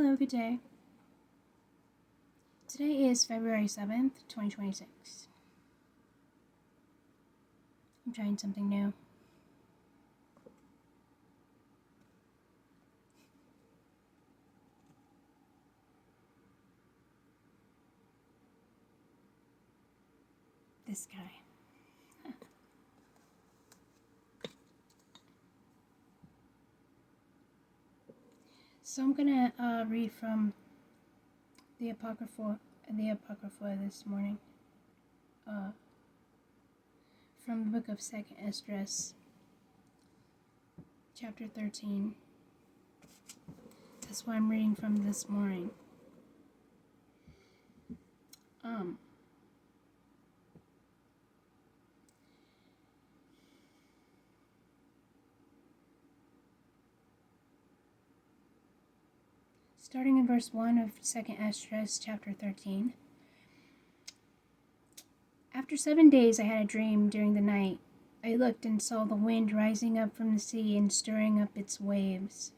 Hello, good day. Today is February 7th, 2026. I'm trying something new. This guy. So I'm gonna read from the Apocrypha this morning. From the book of 2nd Esdras, chapter 13. That's what I'm reading from this morning. Starting in verse 1 of 2nd Esdras, chapter 13. After 7 days I had a dream during the night. I looked and saw the wind rising up from the sea and stirring up its waves.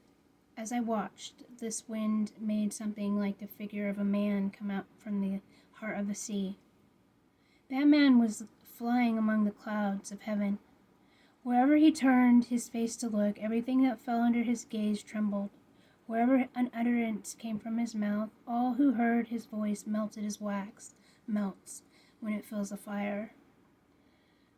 As I watched, this wind made something like the figure of a man come out from the heart of the sea. That man was flying among the clouds of heaven. Wherever he turned his face to look, everything that fell under his gaze trembled. Wherever an utterance came from his mouth, all who heard his voice melted as wax melts when it fills a fire.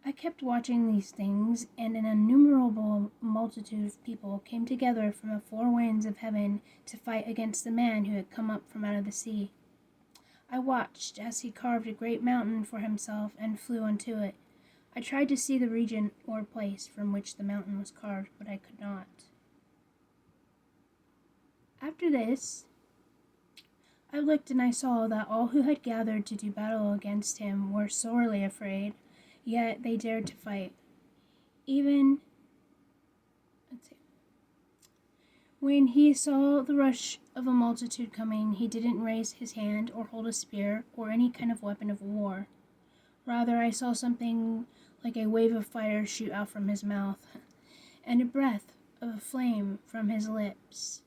I kept watching these things, and an innumerable multitude of people came together from the four winds of heaven to fight against the man who had come up from out of the sea. I watched as he carved a great mountain for himself and flew unto it. I tried to see the region or place from which the mountain was carved, but I could not. After this, I looked and I saw that all who had gathered to do battle against him were sorely afraid, yet they dared to fight. When he saw the rush of a multitude coming, he didn't raise his hand or hold a spear or any kind of weapon of war. Rather, I saw something like a wave of fire shoot out from his mouth, and a breath of flame from his lips,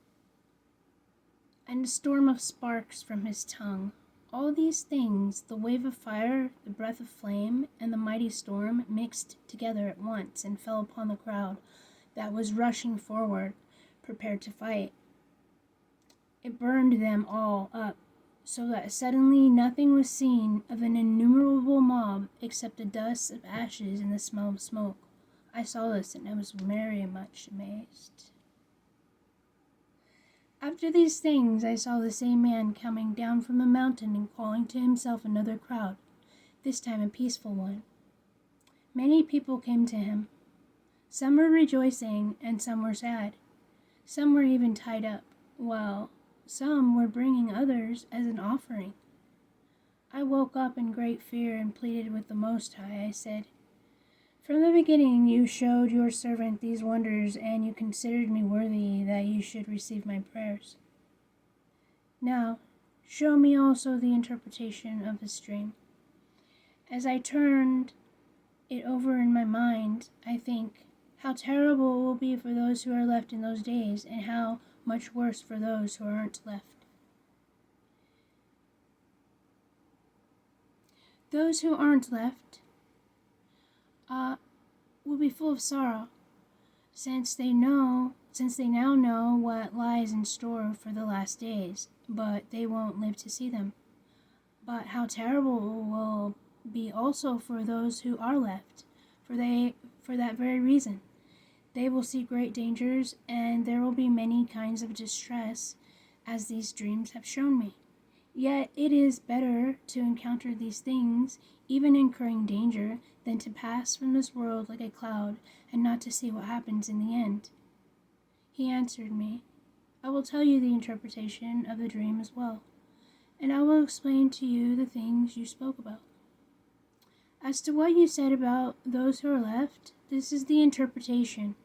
and a storm of sparks from his tongue. All these things, the wave of fire, the breath of flame, and the mighty storm, mixed together at once and fell upon the crowd that was rushing forward, prepared to fight. It burned them all up, so that suddenly nothing was seen of an innumerable mob except the dust of ashes and the smell of smoke. I saw this, and I was very much amazed. After these things I saw the same man coming down from the mountain and calling to himself another crowd, this time a peaceful one. Many people came to him. Some were rejoicing and some were sad. Some were even tied up, while some were bringing others as an offering. I woke up in great fear and pleaded with the Most High. I said, "From the beginning you showed your servant these wonders, and you considered me worthy that you should receive my prayers. Now, show me also the interpretation of this dream." As I turned it over in my mind, I think, how terrible it will be for those who are left in those days, and how much worse for those who aren't left. Those who aren't left will be full of sorrow, since they now know what lies in store for the last days, but they won't live to see them. But how terrible it will be also for those who are left, for that very reason. They will see great dangers, and there will be many kinds of distress, as these dreams have shown me. Yet it is better to encounter these things, even incurring danger, than to pass from this world like a cloud and not to see what happens in the end. He answered me, "I will tell you the interpretation of the dream as well, and I will explain to you the things you spoke about. As to what you said about those who are left, this is the interpretation.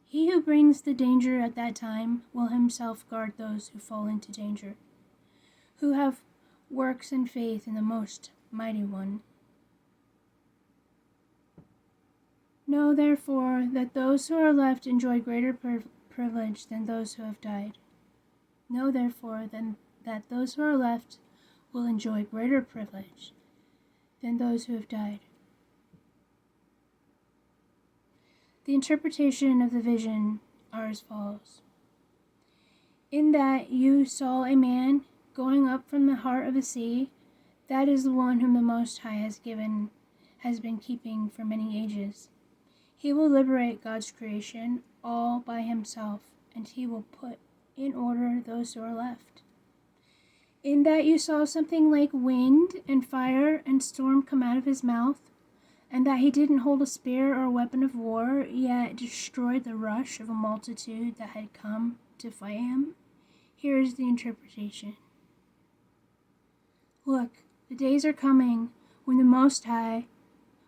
He who brings the danger at that time will himself guard those who fall into danger, who have works and faith in the Most Mighty One. Know therefore that those who are left enjoy greater privilege than those who have died. Know therefore then that those who are left will enjoy greater privilege than those who have died. The interpretation of the vision are as follows. In that you saw a man going up from the heart of the sea, that is the one whom the Most High has been keeping for many ages. He will liberate God's creation all by himself, and he will put in order those who are left. In that you saw something like wind and fire and storm come out of his mouth, and that he didn't hold a spear or a weapon of war, yet destroyed the rush of a multitude that had come to fight him. Here is the interpretation. Look, the days are coming when the Most High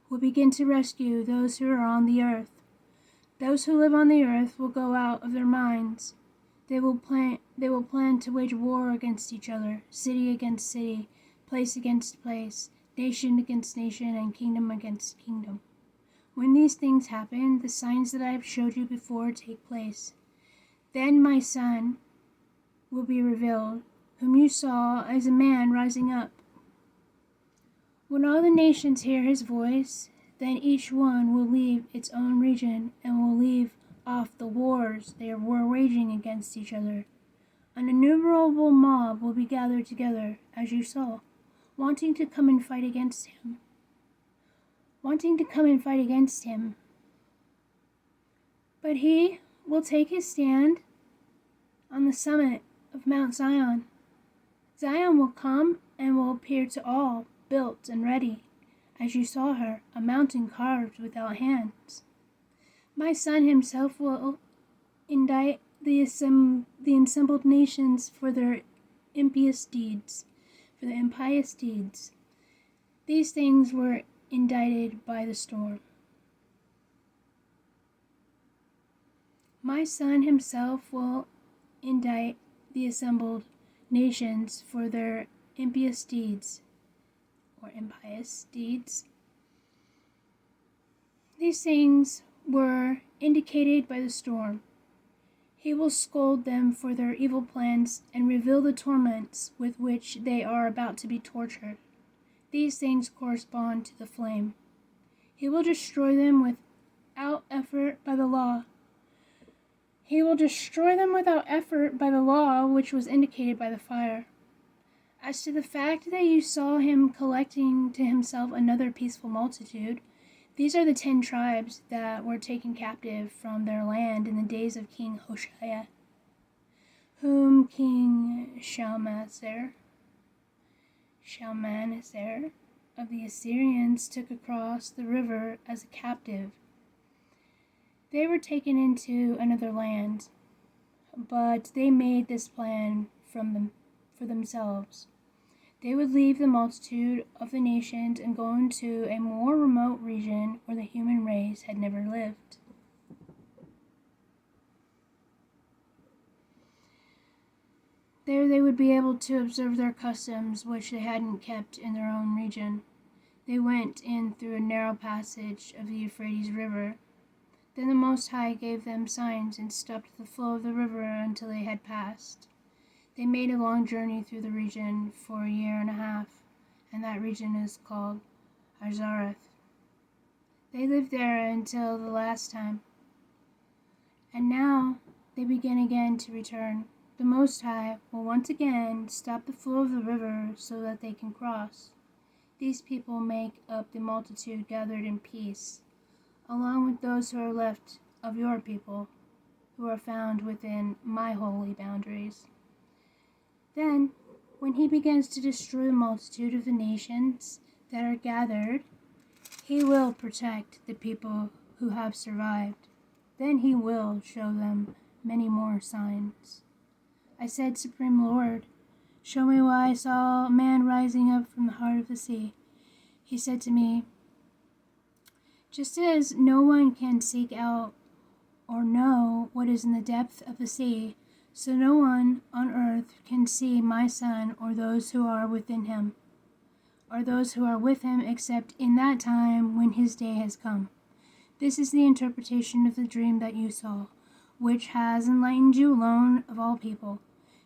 will begin to rescue those who are on the earth. Those who live on the earth will go out of their minds. They will plan to wage war against each other, city against city, place against place, nation against nation, and kingdom against kingdom. When these things happen, the signs that I have showed you before take place. Then my Son will be revealed, whom you saw as a man rising up. When all the nations hear his voice, then each one will leave its own region and will leave off the wars they were waging against each other. An innumerable mob will be gathered together, as you saw, wanting to come and fight against him. But he will take his stand on the summit of Mount Zion. Zion will come and will appear to all, built and ready, as you saw her, a mountain carved without hands. My Son himself will indict the assembled nations for their impious deeds. These things were indicted by the storm. My Son himself will indict the assembled nations for their impious deeds. These things were indicated by the storm. He will scold them for their evil plans and reveal the torments with which they are about to be tortured. These things correspond to the flame. He will destroy them without effort by the law. Which was indicated by the fire. As to the fact that you saw him collecting to himself another peaceful multitude, these are the 10 tribes that were taken captive from their land in the days of King Hoshea, whom King Shalmaneser of the Assyrians took across the river as a captive. They were taken into another land, but they made this plan for themselves. They would leave the multitude of the nations and go into a more remote region where the human race had never lived. There they would be able to observe their customs which they hadn't kept in their own region. They went in through a narrow passage of the Euphrates River. Then the Most High gave them signs and stopped the flow of the river until they had passed. They made a long journey through the region for 1.5 years, and that region is called Azareth. They lived there until the last time, and now they begin again to return. The Most High will once again stop the flow of the river so that they can cross. These people make up the multitude gathered in peace, along with those who are left of your people, who are found within my holy boundaries. Then, when he begins to destroy the multitude of the nations that are gathered, he will protect the people who have survived. Then he will show them many more signs. I said, Supreme Lord, show me why I saw a man rising up from the heart of the sea. He said to me, just as no one can seek out or know what is in the depth of the sea, so no one on earth can see my Son or those who are with him, except in that time when his day has come. This is the interpretation of the dream that you saw. which has enlightened you alone of all people.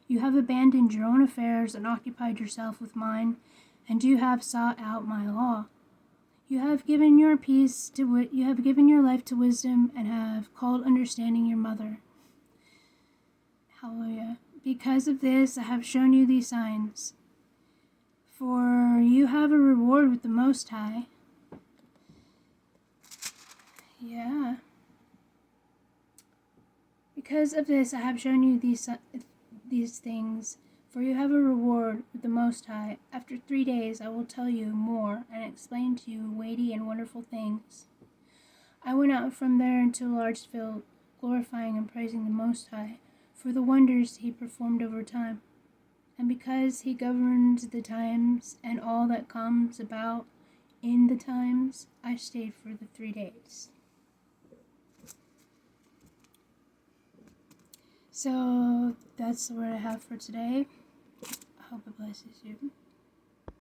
You have abandoned your own affairs and occupied yourself with mine, and you have sought out my law. You have given your you have given your life to wisdom, and have called understanding your mother. Hallelujah. Because of this, I have shown you these signs. For you have a reward with the Most High. Yeah. Because of this, I have shown you these things. For you have a reward with the Most High. After 3 days, I will tell you more and explain to you weighty and wonderful things. I went out from there into a large field, glorifying and praising the Most High for the wonders he performed over time. And because he governs the times and all that comes about in the times, I stayed for the 3 days. So that's the word I have for today. I hope it blesses you.